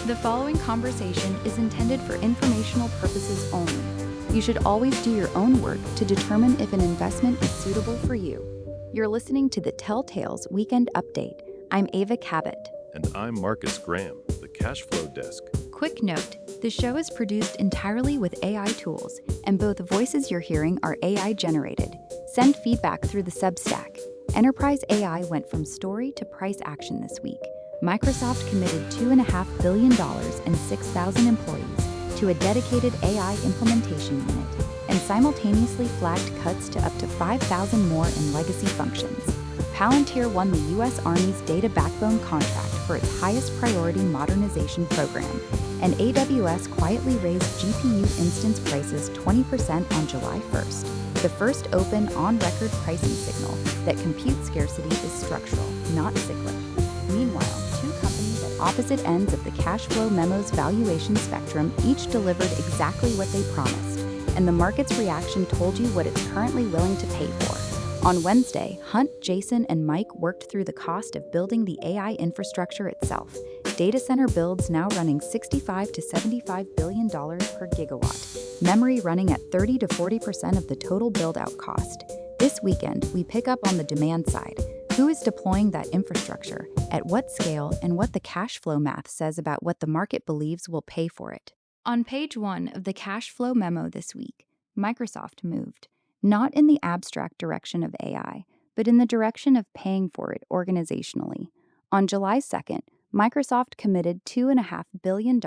The following conversation is intended for informational purposes only. You should always do your own work to determine if an investment is suitable for you. You're listening to the Telltales Weekend Update. I'm Ava Cabot. And I'm Marcus Graham, the Cash Flow Desk. Quick note, the show is produced entirely with AI tools, and both voices you're hearing are AI generated. Send feedback through the Substack. Enterprise AI went from story to price action this week. Microsoft committed $2.5 billion and 6,000 employees to a dedicated AI implementation unit and simultaneously flagged cuts to up to 5,000 more in legacy functions. Palantir won the U.S. Army's data backbone contract for its highest priority modernization program, and AWS quietly raised GPU instance prices 20% on July 1st, the first open on-record pricing signal that compute scarcity is structural, not cyclic. Meanwhile, two companies at opposite ends of the cash flow memo's valuation spectrum each delivered exactly what they promised, and the market's reaction told you what it's currently willing to pay for. On Wednesday, Hunt, Jason, and Mike worked through the cost of building the AI infrastructure itself. Data center builds now running $65 to $75 billion per gigawatt, memory running at 30 to 40% of the total build-out cost. This weekend, we pick up on the demand side. Who is deploying that infrastructure, at what scale, and what the cash flow math says about what the market believes will pay for it. On page 1 of the cash flow memo this week, Microsoft moved, not in the abstract direction of AI, but in the direction of paying for it organizationally. On July 2nd, Microsoft committed $2.5 billion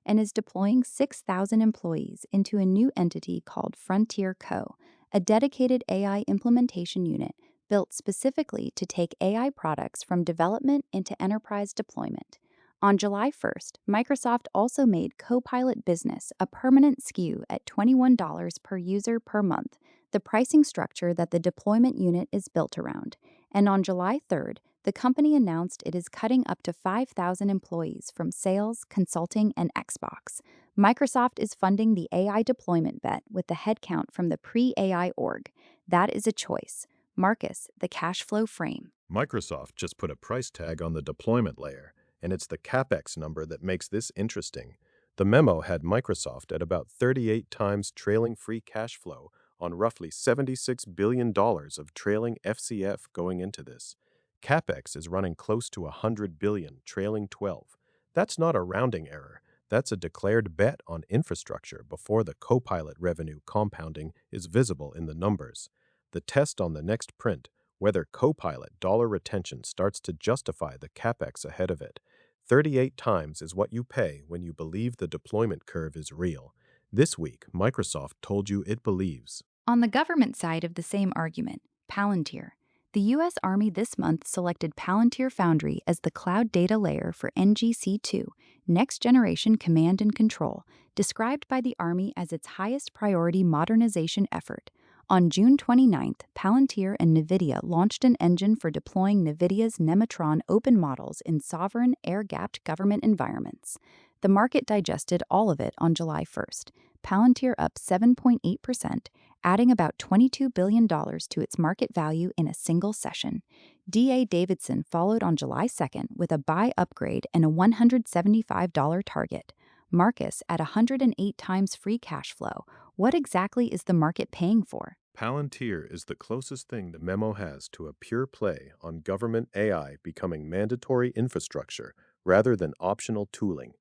and is deploying 6,000 employees into a new entity called Frontier Co., a dedicated AI implementation unit built specifically to take AI products from development into enterprise deployment. On July 1st, Microsoft also made Copilot Business a permanent SKU at $21 per user per month, the pricing structure that the deployment unit is built around. And on July 3rd, the company announced it is cutting up to 5,000 employees from sales, consulting, and Xbox. Microsoft is funding the AI deployment bet with the headcount from the pre-AI org. That is a choice. Marcus, the cash flow frame. Microsoft just put a price tag on the deployment layer, and it's the CapEx number that makes this interesting. The memo had Microsoft at about 38 times trailing free cash flow on roughly $76 billion of trailing FCF going into this. CapEx is running close to $100 billion, trailing 12. That's not a rounding error. That's a declared bet on infrastructure before the Copilot revenue compounding is visible in the numbers. The test on the next print, whether Copilot dollar retention starts to justify the CapEx ahead of it. 38 times is what you pay when you believe the deployment curve is real. This week, Microsoft told you it believes. On the government side of the same argument, Palantir. The U.S. Army this month selected Palantir Foundry as the cloud data layer for NGC2, Next Generation Command and Control, described by the Army as its highest priority modernization effort. On June 29th, Palantir and NVIDIA launched an engine for deploying NVIDIA's Nematron open models in sovereign, air-gapped government environments. The market digested all of it on July 1st. Palantir up 7.8%, adding about $22 billion to its market value in a single session. D.A. Davidson followed on July 2nd with a buy upgrade and a $175 target. Marcus at 108 times free cash flow. What exactly is the market paying for? Palantir is the closest thing the memo has to a pure play on government AI becoming mandatory infrastructure rather than optional tooling.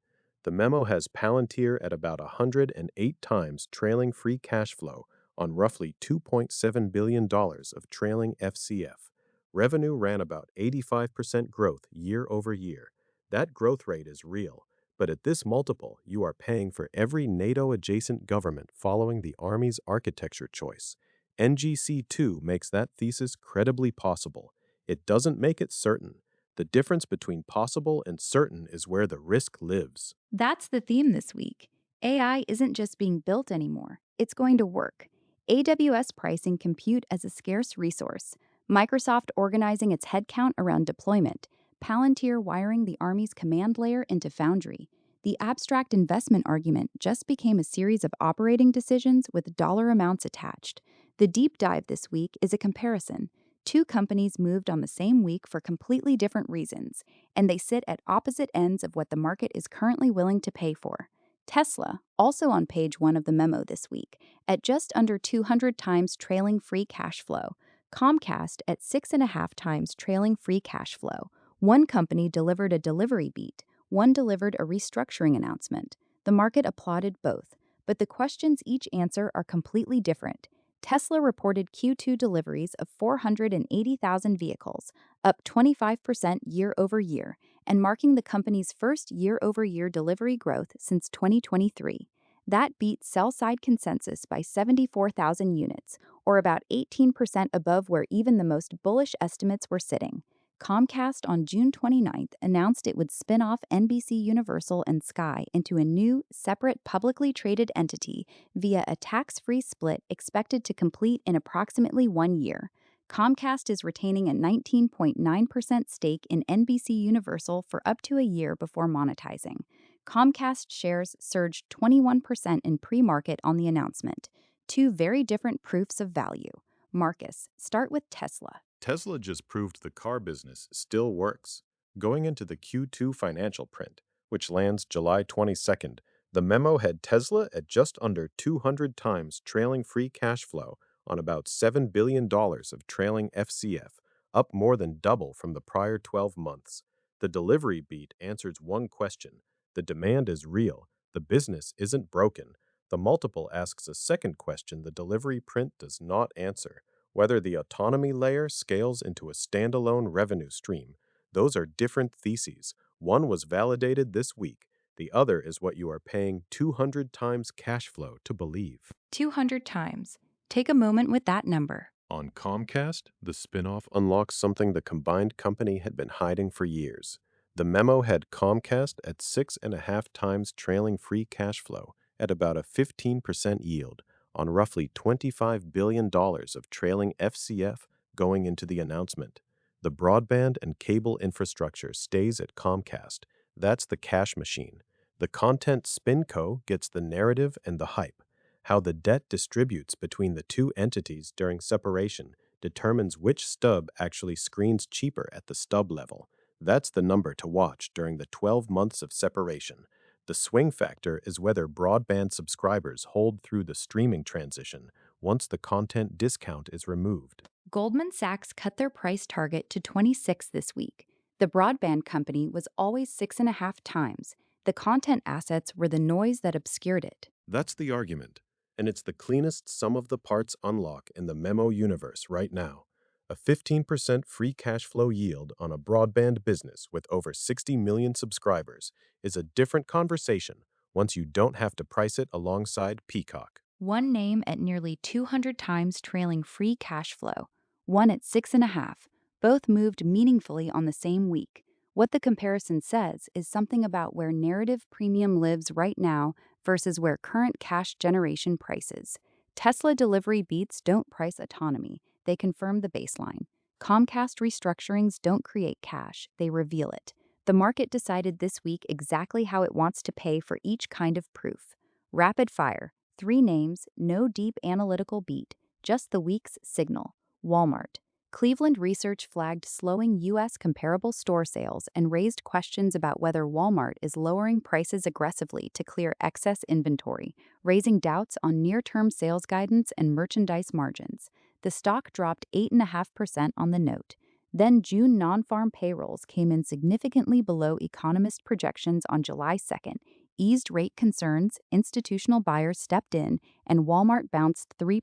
The memo has Palantir at about 108 times trailing free cash flow on roughly $2.7 billion of trailing FCF. Revenue ran about 85% growth year over year. That growth rate is real, but at this multiple, you are paying for every NATO-adjacent government following the Army's architecture choice. NGC2 makes that thesis credibly possible. It doesn't make it certain. The difference between possible and certain is where the risk lives. That's the theme this week. AI isn't just being built anymore, it's going to work. AWS pricing compute as a scarce resource, Microsoft organizing its headcount around deployment, Palantir wiring the Army's command layer into Foundry. The abstract investment argument just became a series of operating decisions with dollar amounts attached. The deep dive this week is a comparison. Two companies moved on the same week for completely different reasons, and they sit at opposite ends of what the market is currently willing to pay for. Tesla, also on page 1 of the memo this week, at just under 200 times trailing free cash flow. Comcast at 6.5 times trailing free cash flow. One company delivered a delivery beat, one delivered a restructuring announcement. The market applauded both, but the questions each answer are completely different. Tesla reported Q2 deliveries of 480,000 vehicles, up 25% year over year, and marking the company's first year over year delivery growth since 2023. That beat sell side consensus by 74,000 units, or about 18% above where even the most bullish estimates were sitting. Comcast on June 29th announced it would spin off NBC Universal and Sky into a new, separate publicly traded entity via a tax-free split expected to complete in approximately 1 year. Comcast is retaining a 19.9% stake in NBC Universal for up to a year before monetizing. Comcast shares surged 21% in pre-market on the announcement. Two very different proofs of value. Marcus, start with Tesla. Tesla just proved the car business still works. Going into the Q2 financial print, which lands July 22nd, the memo had Tesla at just under 200 times trailing free cash flow on about $7 billion of trailing FCF, up more than double from the prior 12 months. The delivery beat answers one question. The demand is real. The business isn't broken. The multiple asks a second question the delivery print does not answer. Whether the autonomy layer scales into a standalone revenue stream. Those are different theses. One was validated this week. The other is what you are paying 200 times cash flow to believe. 200 times. Take a moment with that number. On Comcast, the spinoff unlocks something the combined company had been hiding for years. The memo had Comcast at 6.5 times trailing free cash flow at about a 15% yield on roughly $25 billion of trailing FCF going into the announcement. The broadband and cable infrastructure stays at Comcast. That's the cash machine. The content spinco gets the narrative and the hype. How the debt distributes between the two entities during separation determines which stub actually screens cheaper at the stub level. That's the number to watch during the 12 months of separation. The swing factor is whether broadband subscribers hold through the streaming transition once the content discount is removed. Goldman Sachs cut their price target to 26 this week. The broadband company was always 6.5 times. The content assets were the noise that obscured it. That's the argument, and it's the cleanest sum of the parts unlock in the memo universe right now. A 15% free cash flow yield on a broadband business with over 60 million subscribers is a different conversation once you don't have to price it alongside Peacock. One name at nearly 200 times trailing free cash flow, one at 6.5. Both moved meaningfully on the same week. What the comparison says is something about where narrative premium lives right now versus where current cash generation prices. Tesla delivery beats don't price autonomy, they confirm the baseline. Comcast restructurings don't create cash, they reveal it. The market decided this week exactly how it wants to pay for each kind of proof. Rapid fire. 3 names, no deep analytical beat, just the week's signal. Walmart. Cleveland Research flagged slowing U.S. comparable store sales and raised questions about whether Walmart is lowering prices aggressively to clear excess inventory, raising doubts on near-term sales guidance and merchandise margins. The stock dropped 8.5% on the note. Then June non-farm payrolls came in significantly below economist projections on July 2nd, eased rate concerns, institutional buyers stepped in, and Walmart bounced 3%.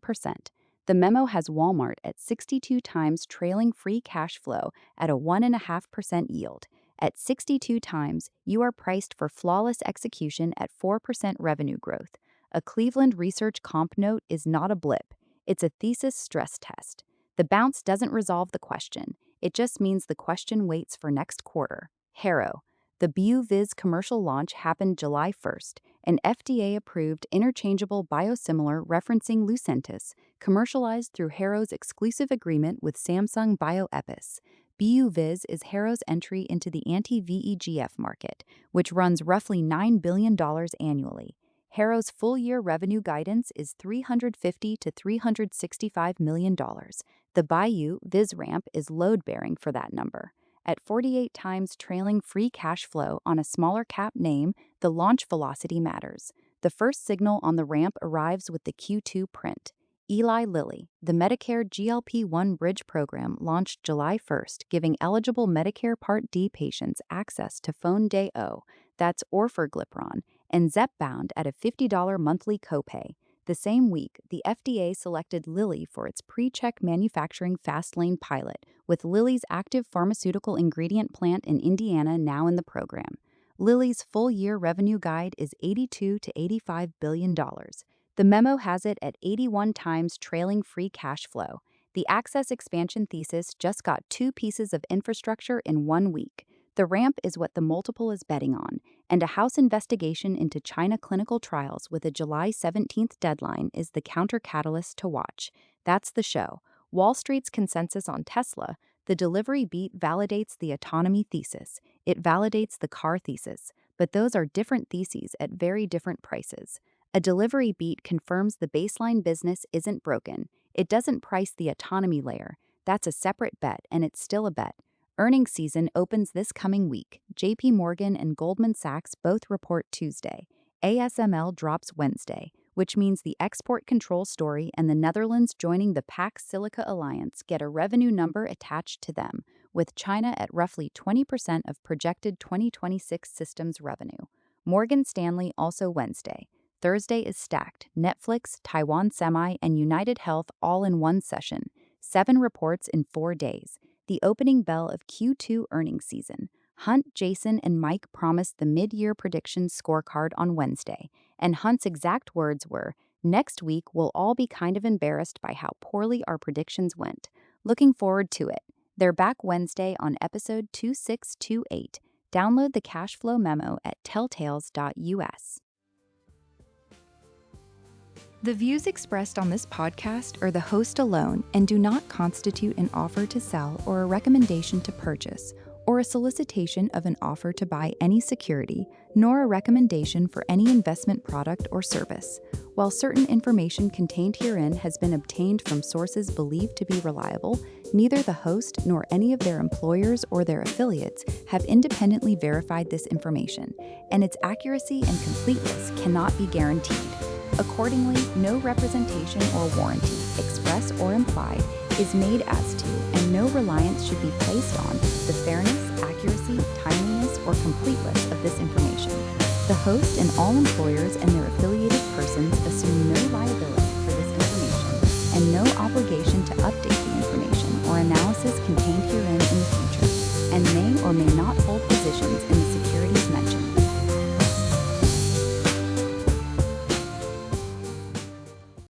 The memo has Walmart at 62 times trailing free cash flow at a 1.5% yield. At 62 times, you are priced for flawless execution at 4% revenue growth. A Cleveland Research comp note is not a blip. It's a thesis stress test. The bounce doesn't resolve the question. It just means the question waits for next quarter. Harrow. The BuViz commercial launch happened July 1st. An FDA-approved interchangeable biosimilar referencing Lucentis, commercialized through Harrow's exclusive agreement with Samsung Bioepis. BuViz is Harrow's entry into the anti-VEGF market, which runs roughly $9 billion annually. Harrow's full-year revenue guidance is $350 to $365 million. The Bayou Viz ramp is load-bearing for that number. At 48 times trailing free cash flow on a smaller cap name, the launch velocity matters. The first signal on the ramp arrives with the Q2 print. Eli Lilly, the Medicare GLP-1 Bridge program launched July 1st, giving eligible Medicare Part D patients access to Phone Day O, that's orforglipron, and Zepbound at a $50 monthly copay. The same week, the FDA selected Lilly for its pre-check manufacturing fast lane pilot, with Lilly's active pharmaceutical ingredient plant in Indiana now in the program. Lilly's full-year revenue guide is $82 to $85 billion. The memo has it at 81 times trailing free cash flow. The access expansion thesis just got two pieces of infrastructure in 1 week. The ramp is what the multiple is betting on, and a House investigation into China clinical trials with a July 17th deadline is the counter-catalyst to watch. That's the show. Wall Street's consensus on Tesla, the delivery beat validates the autonomy thesis. It validates the car thesis, but those are different theses at very different prices. A delivery beat confirms the baseline business isn't broken. It doesn't price the autonomy layer. That's a separate bet, and it's still a bet. Earnings season opens this coming week. JP Morgan and Goldman Sachs both report Tuesday. ASML drops Wednesday, which means the export control story and the Netherlands joining the Pax Silica Alliance get a revenue number attached to them, with China at roughly 20% of projected 2026 systems revenue. Morgan Stanley also Wednesday. Thursday is stacked. Netflix, Taiwan Semi, and United Health all in one session. 7 reports in 4 days. The opening bell of Q2 earnings season. Hunt, Jason, and Mike promised the mid-year predictions scorecard on Wednesday, and Hunt's exact words were, "Next week we'll all be kind of embarrassed by how poorly our predictions went. Looking forward to it." They're back Wednesday on episode 2628. Download the cash flow memo at telltales.us. The views expressed on this podcast are the host alone and do not constitute an offer to sell or a recommendation to purchase, or a solicitation of an offer to buy any security, nor a recommendation for any investment product or service. While certain information contained herein has been obtained from sources believed to be reliable, neither the host nor any of their employers or their affiliates have independently verified this information, and its accuracy and completeness cannot be guaranteed. Accordingly, no representation or warranty, express or implied, is made as to, and no reliance should be placed on, the fairness, accuracy, timeliness, or completeness of this information. The host and all employers and their affiliated persons assume no liability for this information and no obligation to update the information or analysis contained herein in the future, and may or may not hold positions in the